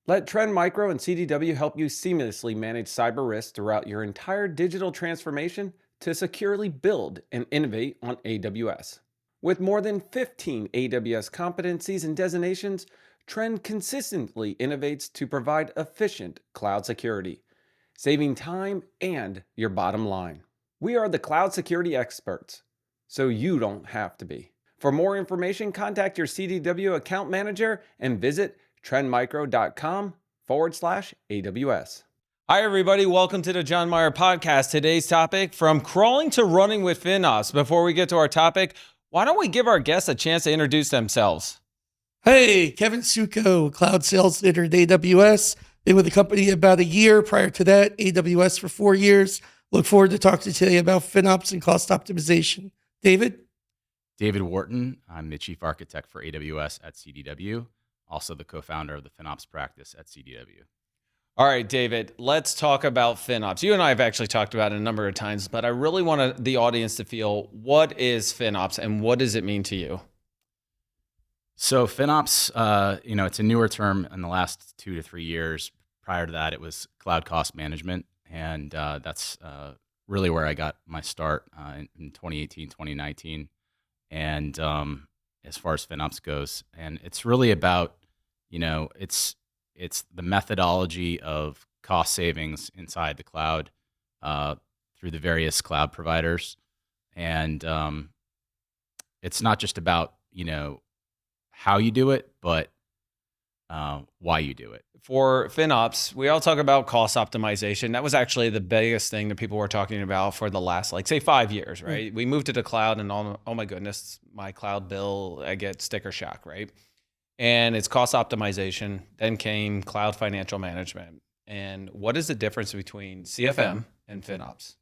Let Trend Micro and CDW help you seamlessly manage cyber risks throughout your entire digital transformation to securely build and innovate on AWS. With more than 15 AWS competencies and designations, Trend consistently innovates to provide efficient cloud security, saving time and your bottom line. We are the cloud security experts, so you don't have to be. For more information, contact your CDW account manager and visit trendmicro.com/AWS. Hi, everybody. Welcome to the John Myer podcast. Today's topic, from crawling to running with FinOps. Before we get to our topic, why don't we give our guests a chance to introduce themselves? Hey, Kevin Suckow, cloud sales leader at AWS. Been with the company about a year. Prior to that, AWS for 4 years. Look forward to talking to you about FinOps and cost optimization. David? David Wharton. I'm the chief architect for AWS at CDW, also the co-founder of the FinOps practice at CDW. All right, David, let's talk about FinOps. You and I have actually talked about it a number of times, but I really want the audience to feel, what is FinOps and what does it mean to you? So FinOps, it's a newer term in the last 2 to 3 years. Prior to that, it was cloud cost management. And that's really where I got my start in 2018, 2019. And as far as FinOps goes, and it's really about, it's the methodology of cost savings inside the cloud through the various cloud providers. And it's not just about, how you do it, but why you do it. For FinOps, we all talk about cost optimization. That was actually the biggest thing that people were talking about for the last, say 5 years, right? We moved to the cloud and oh my goodness, my cloud bill, I get sticker shock, right? And it's cost optimization. Then came cloud financial management. And what is the difference between CFM and FinOps?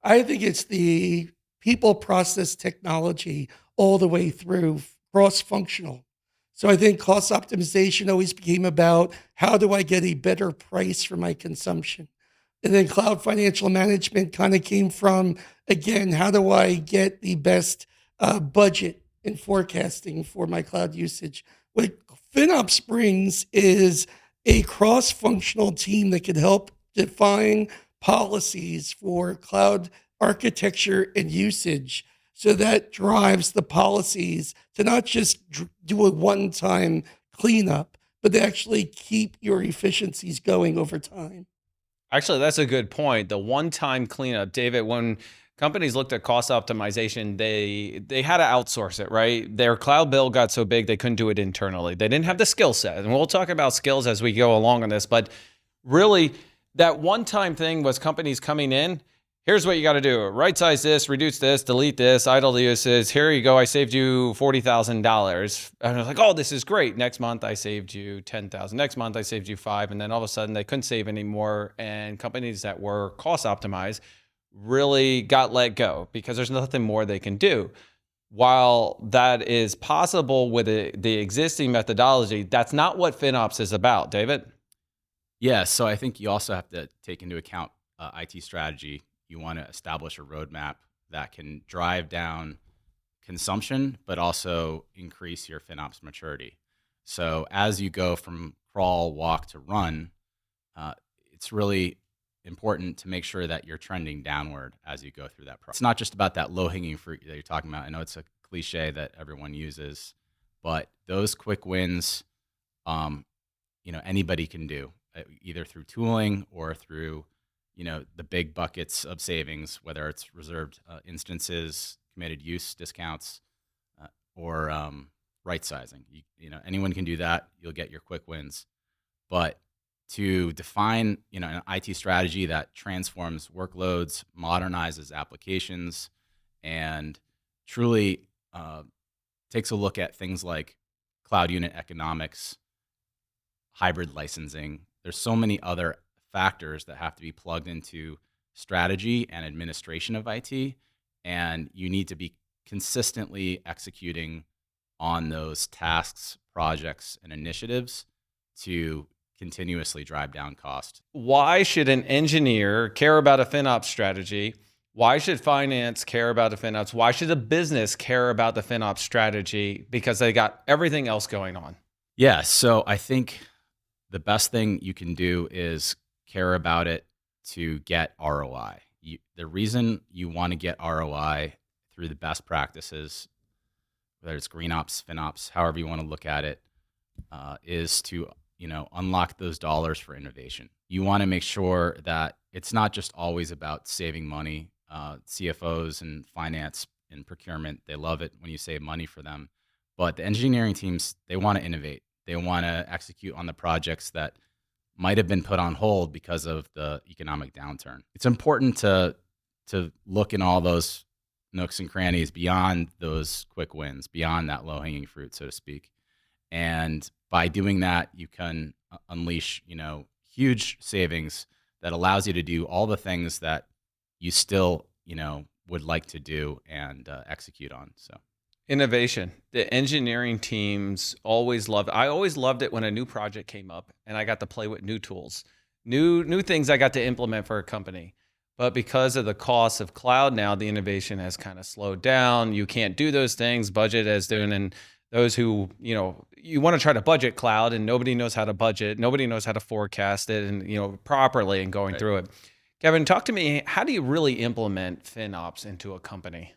I think it's the people, process, technology all the way through, cross-functional. So I think cost optimization always became about, how do I get a better price for my consumption? And then cloud financial management kind of came from, again, how do I get the best budget and forecasting for my cloud usage? What FinOps brings is a cross-functional team that can help define policies for cloud architecture and usage. So that drives the policies to not just do a one-time cleanup, but to actually keep your efficiencies going over time. Actually, that's a good point. The one-time cleanup, David, when companies looked at cost optimization, they had to outsource it, right? Their cloud bill got so big they couldn't do it internally. They didn't have the skill set. And we'll talk about skills as we go along on this. But really, that one-time thing was companies coming in, here's what you got to do. Right size this, reduce this, delete this, idle the uses. Here you go. I saved you $40,000. And I was like, oh, this is great. Next month, I saved you $10,000. Next month, I saved you $5,000. And then all of a sudden, they couldn't save anymore. And companies that were cost optimized really got let go because there's nothing more they can do. While that is possible with the existing methodology, that's not what FinOps is about, David. Yeah, so I think you also have to take into account IT strategy. You want to establish a roadmap that can drive down consumption, but also increase your FinOps maturity. So as you go from crawl, walk to run, it's really important to make sure that you're trending downward as you go through that process. It's not just about that low-hanging fruit that you're talking about. I know it's a cliche that everyone uses, but those quick wins, anybody can do, either through tooling or through the big buckets of savings, whether it's reserved instances, committed use discounts, or right sizing. Anyone can do that. You'll get your quick wins. But to define, an IT strategy that transforms workloads, modernizes applications, and truly takes a look at things like cloud unit economics, hybrid licensing. There's so many other factors that have to be plugged into strategy and administration of IT, and you need to be consistently executing on those tasks, projects, and initiatives to continuously drive down cost. Why should an engineer care about a FinOps strategy? Why should finance care about the FinOps? Why should a business care about the FinOps strategy? Because they got everything else going on. Yeah, so I think the best thing you can do is care about it to get ROI. The reason you want to get ROI through the best practices, whether it's green ops, FinOps, however you want to look at it, is to unlock those dollars for innovation. You want to make sure that it's not just always about saving money. CFOs and finance and procurement, they love it when you save money for them. But the engineering teams, they want to innovate. They want to execute on the projects that might have been put on hold because of the economic downturn. It's important to look in all those nooks and crannies beyond those quick wins, beyond that low-hanging fruit, so to speak. And by doing that, you can unleash, huge savings that allows you to do all the things that you still, would like to do and execute on. So Innovation. The engineering teams always loved. I always loved it when a new project came up and I got to play with new tools, new things I got to implement for a company. But because of the cost of cloud now, the innovation has kind of slowed down. You can't do those things. Budget is doing, and those who, you want to try to budget cloud and nobody knows how to budget. Nobody knows how to forecast it and, properly and going through it. Kevin, talk to me. How do you really implement FinOps into a company?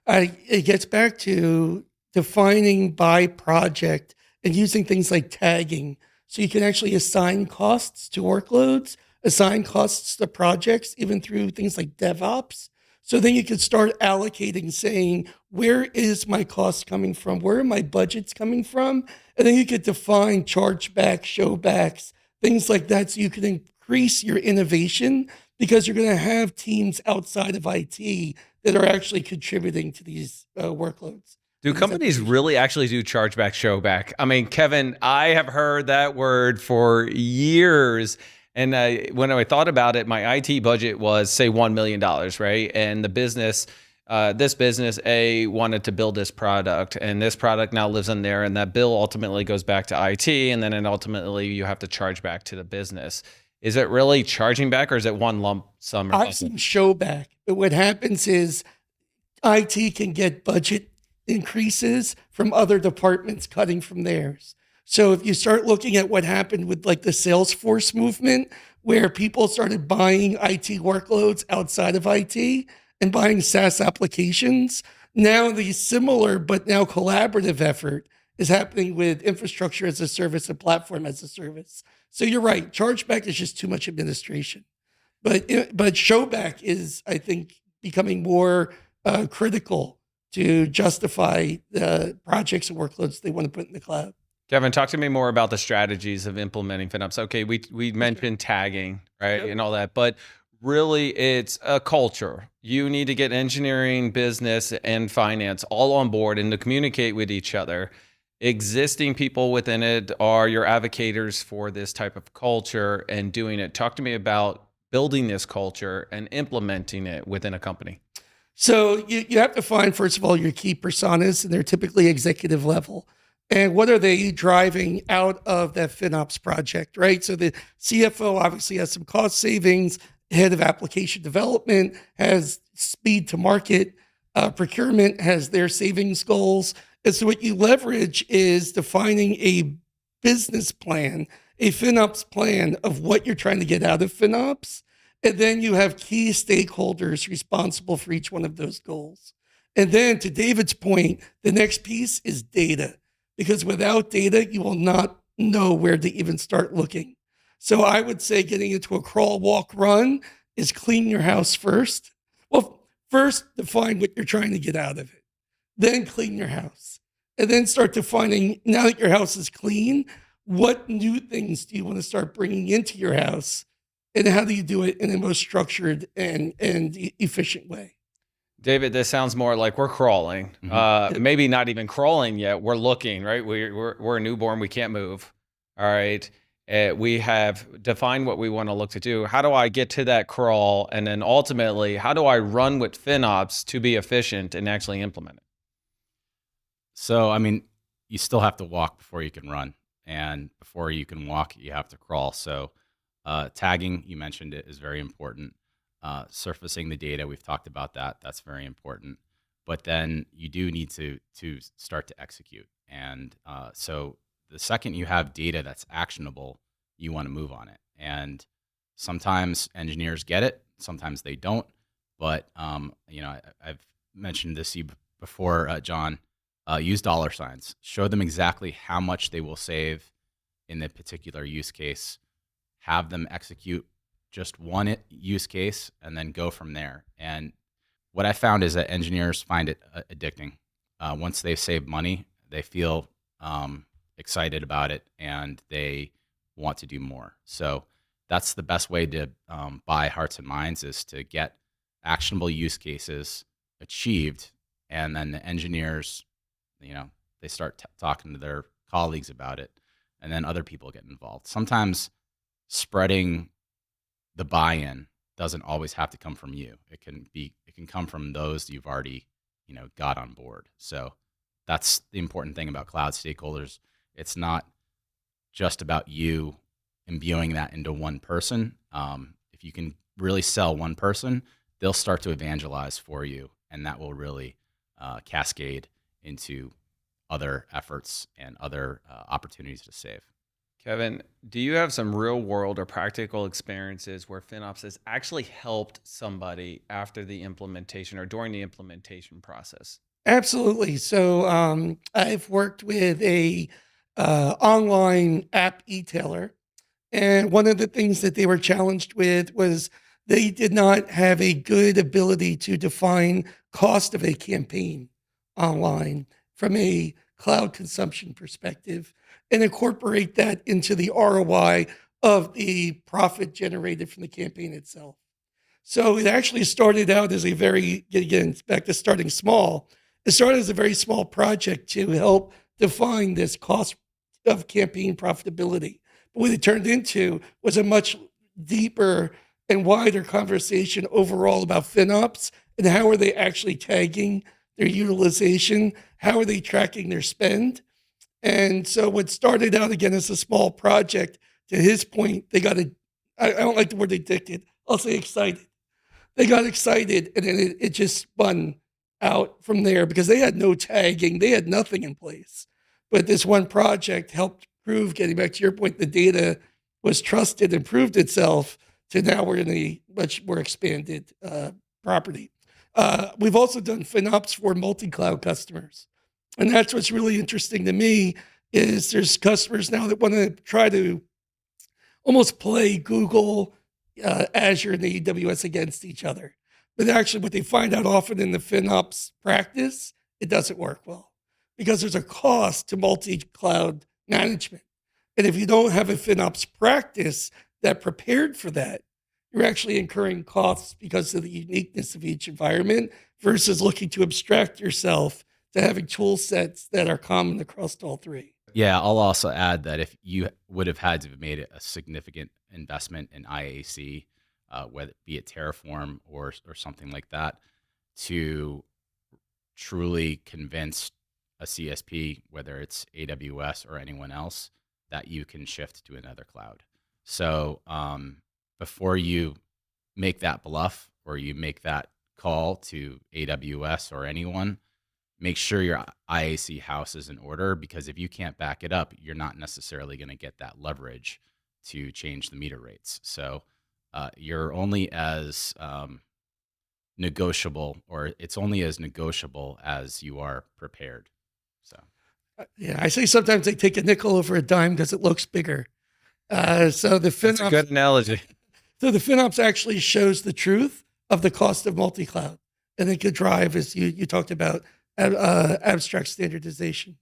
It gets back to defining by project and using things like tagging. So you can actually assign costs to workloads, assign costs to projects, even through things like DevOps. So then you can start allocating, saying, where is my cost coming from? Where are my budgets coming from? And then you could define chargebacks, showbacks, things like that. So you can increase your innovation because you're going to have teams outside of IT that are actually contributing to these workloads. Do companies really actually do chargeback, showback? I mean, Kevin, I have heard that word for years. And when I thought about it, my IT budget was, say, $1 million, right? And the business, this business A wanted to build this product, and this product now lives in there, and that bill ultimately goes back to IT, and then ultimately you have to charge back to the business. Is it really charging back, or is it one lump sum? I've seen showback. But what happens is IT can get budget increases from other departments cutting from theirs. So if you start looking at what happened with like the Salesforce movement, where people started buying IT workloads outside of IT and buying SaaS applications, now the similar but now collaborative effort is happening with infrastructure as a service and platform as a service. So you're right, chargeback is just too much administration. But showback is, I think, becoming more critical to justify the projects and workloads they want to put in the cloud. Kevin, talk to me more about the strategies of implementing FinOps. Okay, we mentioned tagging, right, and all that, but really it's a culture. You need to get engineering, business, and finance all on board and to communicate with each other. Existing people within it are your advocates for this type of culture and doing it. Talk to me about building this culture and implementing it within a company. So you have to find, first of all, your key personas, and they're typically executive level. And what are they driving out of that FinOps project, right? So the CFO obviously has some cost savings. Head of application development has speed to market. Procurement has their savings goals. And so what you leverage is defining a business plan, a FinOps plan of what you're trying to get out of FinOps. And then you have key stakeholders responsible for each one of those goals. And then to David's point, the next piece is data. Because without data, you will not know where to even start looking. So I would say getting into a crawl, walk, run is clean your house first. Well, first define what you're trying to get out of it. Then clean your house. And then start defining, now that your house is clean, what new things do you want to start bringing into your house? And how do you do it in the most structured and efficient way? David, this sounds more like we're crawling. Maybe not even crawling yet. We're looking, right? We're a newborn. We can't move. All right. We have defined what we want to look to do. How do I get to that crawl? And then ultimately, how do I run with FinOps to be efficient and actually implement it? So, I mean, you still have to walk before you can run. And before you can walk, you have to crawl. So tagging, you mentioned it, is very important. Surfacing the data, we've talked about that. That's very important. But then you do need to start to execute. And so the second you have data that's actionable, you want to move on it. And sometimes engineers get it, sometimes they don't. But I've mentioned this to you before, John. Use dollar signs. Show them exactly how much they will save in the particular use case. Have them execute just one use case and then go from there. And what I found is that engineers find it addicting. Once they've saved money, they feel excited about it and they want to do more. So that's the best way to buy hearts and minds, is to get actionable use cases achieved, and then the engineers, they start talking to their colleagues about it, and then other people get involved. Sometimes spreading the buy-in doesn't always have to come from you. It can come from those you've already, got on board. So that's the important thing about cloud stakeholders. It's not just about you imbuing that into one person. If you can really sell one person, they'll start to evangelize for you, and that will really cascade into other efforts and other opportunities to save. Kevin, do you have some real world or practical experiences where FinOps has actually helped somebody after the implementation or during the implementation process? Absolutely. So I've worked with a online app e-tailer, and one of the things that they were challenged with was they did not have a good ability to define cost of a campaign online from a cloud consumption perspective and incorporate that into the ROI of the profit generated from the campaign itself. So it actually started out as again, back to starting small. It started as a very small project to help define this cost of campaign profitability. But what it turned into was a much deeper and wider conversation overall about FinOps and how are they actually tagging their utilization, how are they tracking their spend. And so what started out again as a small project, to his point, they got I don't like the word addicted, I'll say excited. They got excited, and then it just spun out from there because they had no tagging, they had nothing in place. But this one project helped prove, getting back to your point, the data was trusted and proved itself, to now we're in a much more expanded property. We've also done FinOps for multi-cloud customers. And that's what's really interesting to me, is there's customers now that want to try to almost play Google, Azure, and AWS against each other. But actually what they find out often in the FinOps practice, it doesn't work well because there's a cost to multi-cloud management. And if you don't have a FinOps practice that prepared for that, you're actually incurring costs because of the uniqueness of each environment versus looking to abstract yourself to having tool sets that are common across all three. Yeah, I'll also add that if you would have had to have made a significant investment in IAC, whether be it Terraform or something like that, to truly convince a CSP, whether it's AWS or anyone else, that you can shift to another cloud. So before you make that bluff or you make that call to AWS or anyone, make sure your IAC house is in order, because if you can't back it up, you're not necessarily going to get that leverage to change the meter rates. So you're only as negotiable, or it's only as negotiable as you are prepared. So Yeah, I say sometimes they take a nickel over a dime because it looks bigger. So the That's a FinOps, good analogy. so the FinOps actually shows the truth of the cost of multi-cloud, and it could drive, as you talked about, abstract standardization.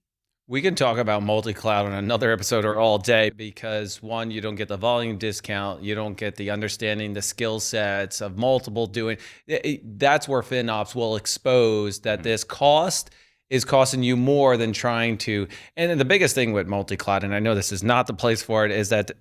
We can talk about multi-cloud on another episode or all day, because one, you don't get the volume discount, you don't get the understanding the skill sets of multiple doing. That's where FinOps will expose that this cost is costing you more than trying to. And then the biggest thing with multi-cloud, and I know this is not the place for it, is that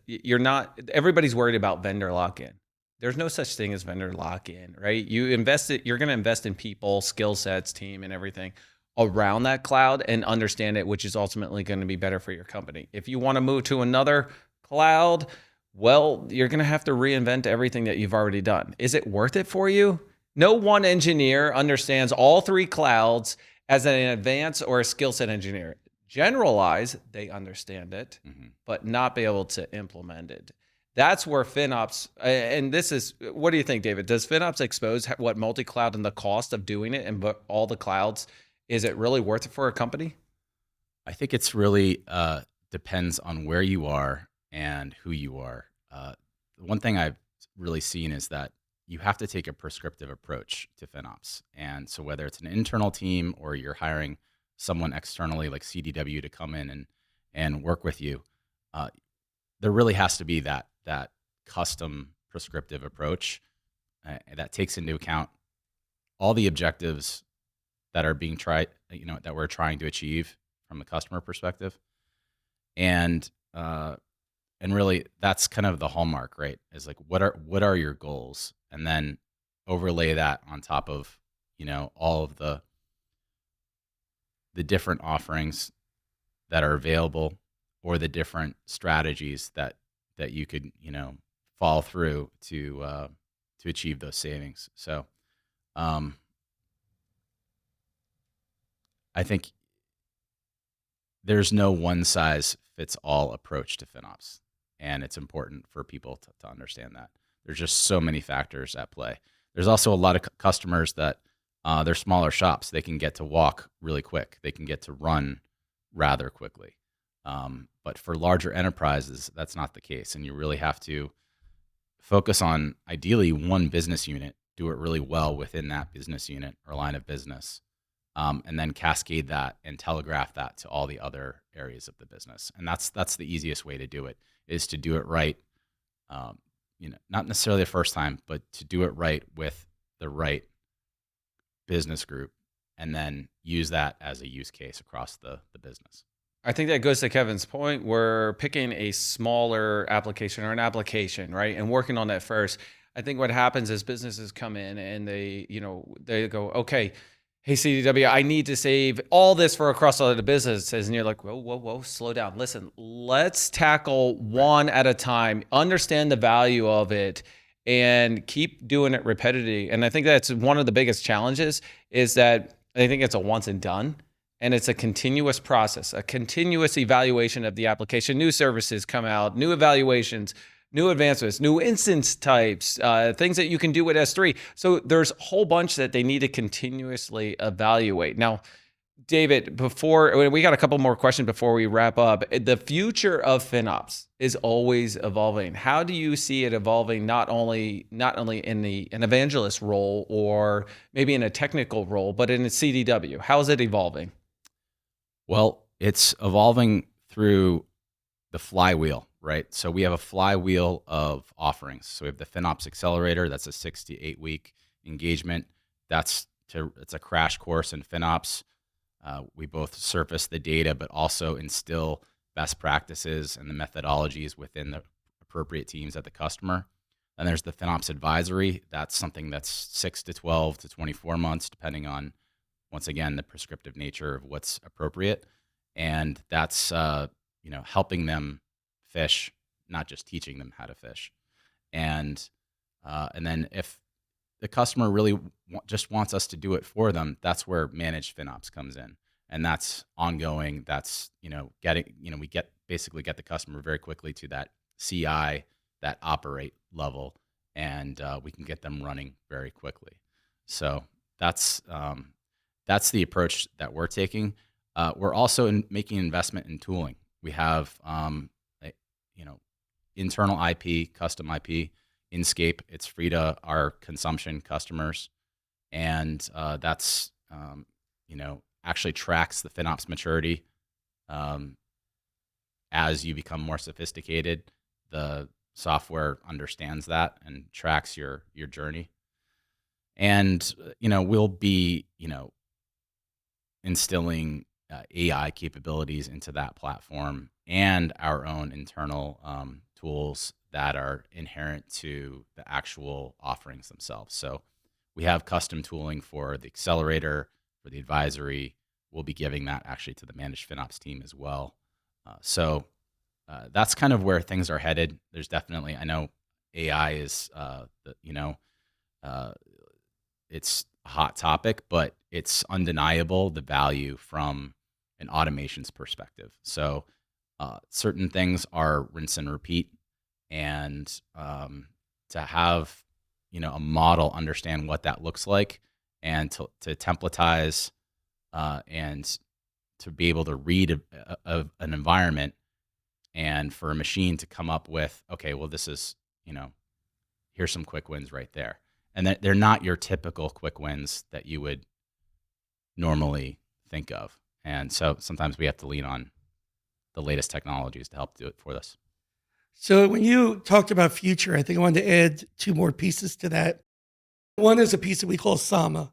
everybody's worried about vendor lock-in. There's no such thing as vendor lock-in, right? You're going to invest in people, skill sets, team, and everything around that cloud and understand it, which is ultimately going to be better for your company. If you want to move to another cloud, well, you're going to have to reinvent everything that you've already done. Is it worth it for you? No one engineer understands all three clouds as an advanced or a skill set engineer. generalize, they understand it, Mhm. but not be able to implement it. That's where FinOps, and this is, what do you think, David? Does FinOps expose what multi-cloud and the cost of doing it and all the clouds? Is it really worth it for a company? I think it's really depends on where you are and who you are. One thing I've really seen is that you have to take a prescriptive approach to FinOps. And so whether it's an internal team or you're hiring someone externally like CDW to come in and work with you, uh, there really has to be that custom prescriptive approach that takes into account all the objectives that are being tried, that we're trying to achieve from the customer perspective, and uh, and really that's kind of the hallmark, right? Is like what are your goals, and then overlay that on top of all of the different offerings that are available, or the different strategies that you could fall through to achieve those savings. So um, I think there's no one size fits all approach to FinOps, and it's important for people to understand that. There's just so many factors at play. There's also a lot of customers that they're smaller shops. They can get to walk really quick. They can get to run rather quickly. But for larger enterprises, that's not the case, and you really have to focus on ideally one business unit, do it really well within that business unit or line of business, and then cascade that and telegraph that to all the other areas of the business. And that's the easiest way to do it, is to do it right. Not necessarily the first time, but to do it right with the right business group, and then use that as a use case across the business. I think that goes to Kevin's point. We're picking a smaller application or an application, right? And working on that first. I think what happens is businesses come in and they go, okay, hey, CDW, I need to save all this for across all the businesses. And you're like, whoa, whoa, whoa, slow down. Listen, let's tackle one at a time, understand the value of it, and keep doing it repetitively. And I think that's one of the biggest challenges, is that I think it's a once and done. And it's a continuous process, a continuous evaluation of the application. New services come out, new evaluations, new advancements, new instance types, things that you can do with S3. So there's a whole bunch that they need to continuously evaluate. Now, David, we got a couple more questions before we wrap up. The future of FinOps is always evolving. How do you see it evolving, not only in an evangelist role or maybe in a technical role, but in a CDW? How is it evolving? Well, it's evolving through the flywheel, right? So we have a flywheel of offerings. So we have the FinOps Accelerator. That's a 6 to 8 week engagement. It's a crash course in FinOps. We both surface the data, but also instill best practices and the methodologies within the appropriate teams at the customer. And there's the FinOps Advisory. That's something that's 6 to 12 to 24 months, depending on, once again, the prescriptive nature of what's appropriate. And that's helping them fish, not just teaching them how to fish. And then if the customer really just wants us to do it for them, that's where managed FinOps comes in, and that's ongoing. That's we basically get the customer very quickly to that CI, that operate level, and we can get them running very quickly. So that's the approach that we're taking. We're also making investment in tooling. We have internal IP, custom IP, Inscape. It's free to our consumption customers, and that's actually tracks the FinOps maturity. As you become more sophisticated, the software understands that and tracks your journey. And we'll be instilling AI capabilities into that platform, and our own internal tools that are inherent to the actual offerings themselves. So we have custom tooling for the accelerator, for the advisory. We'll be giving that actually to the managed FinOps team as well. So that's kind of where things are headed. There's definitely, I know AI is, it's a hot topic, but it's undeniable the value from an automations perspective. So certain things are rinse and repeat, and to have a model understand what that looks like, and to templatize and to be able to read an environment, and for a machine to come up with, okay, well, this is, here's some quick wins right there. And that they're not your typical quick wins that you would normally think of. And so sometimes we have to lean on the latest technologies to help do it for us. So when you talked about future, I think I wanted to add two more pieces to that. One is a piece that we call SAMA.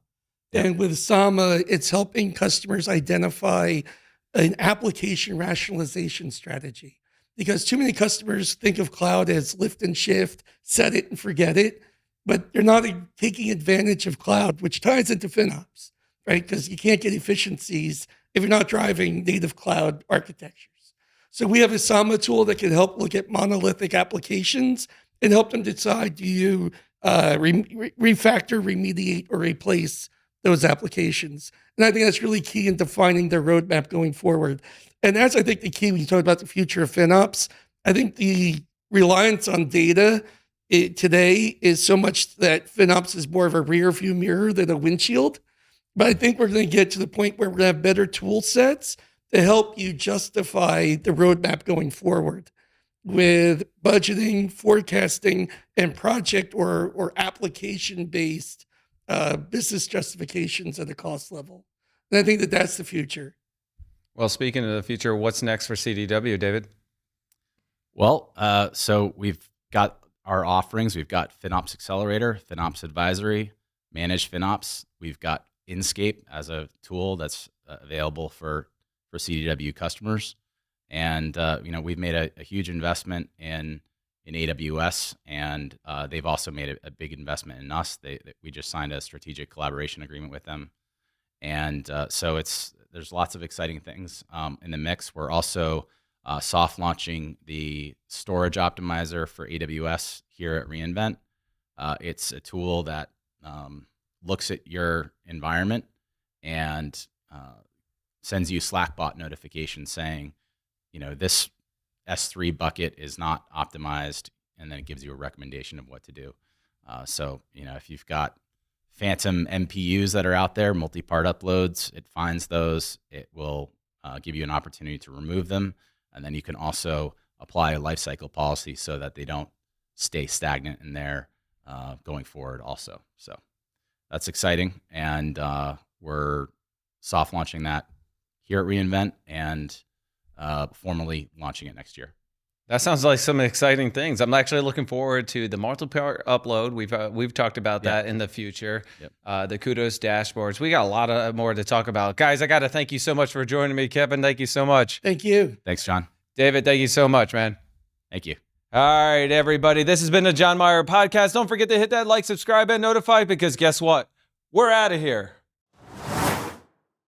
Yeah. And with SAMA, it's helping customers identify an application rationalization strategy. Because too many customers think of cloud as lift and shift, set it and forget it, but they're not taking advantage of cloud, which ties into FinOps, right? Because you can't get efficiencies if you're not driving native cloud architectures. So we have a SAMA tool that can help look at monolithic applications and help them decide, do you refactor, remediate, or replace those applications? And I think that's really key in defining their roadmap going forward. And that's, I think, the key when you talk about the future of FinOps. I think the reliance on data today is so much that FinOps is more of a rear view mirror than a windshield. But I think we're going to get to the point where we're going to have better tool sets to help you justify the roadmap going forward with budgeting, forecasting, and project or application-based business justifications at a cost level. And I think that that's the future. Well, speaking of the future, what's next for CDW, David? Well, so we've got our offerings. We've got FinOps Accelerator, FinOps Advisory, Managed FinOps. We've got Inscape as a tool that's available for CDW customers. And, we've made a huge investment in AWS, and they've also made a big investment in us. We just signed a strategic collaboration agreement with them. And so there's lots of exciting things in the mix. We're also soft launching the storage optimizer for AWS here at reInvent. It's a tool that looks at your environment and sends you Slackbot notifications saying, this S3 bucket is not optimized, and then it gives you a recommendation of what to do. So, if you've got phantom MPUs that are out there, multi-part uploads, it finds those. It will give you an opportunity to remove them, and then you can also apply a lifecycle policy so that they don't stay stagnant in there going forward also. So that's exciting, and we're soft launching that here at reInvent and formally launching it next year. That sounds like some exciting things. I'm actually looking forward to the multi-part upload. We've talked about that in the future. Yep. The Kudos dashboards. We got a lot more to talk about. Guys, I got to thank you so much for joining me. Kevin, thank you so much. Thank you. Thanks, John. David, thank you so much, man. Thank you. All right, everybody. This has been the John Myer podcast. Don't forget to hit that like, subscribe, and notify, because guess what? We're out of here.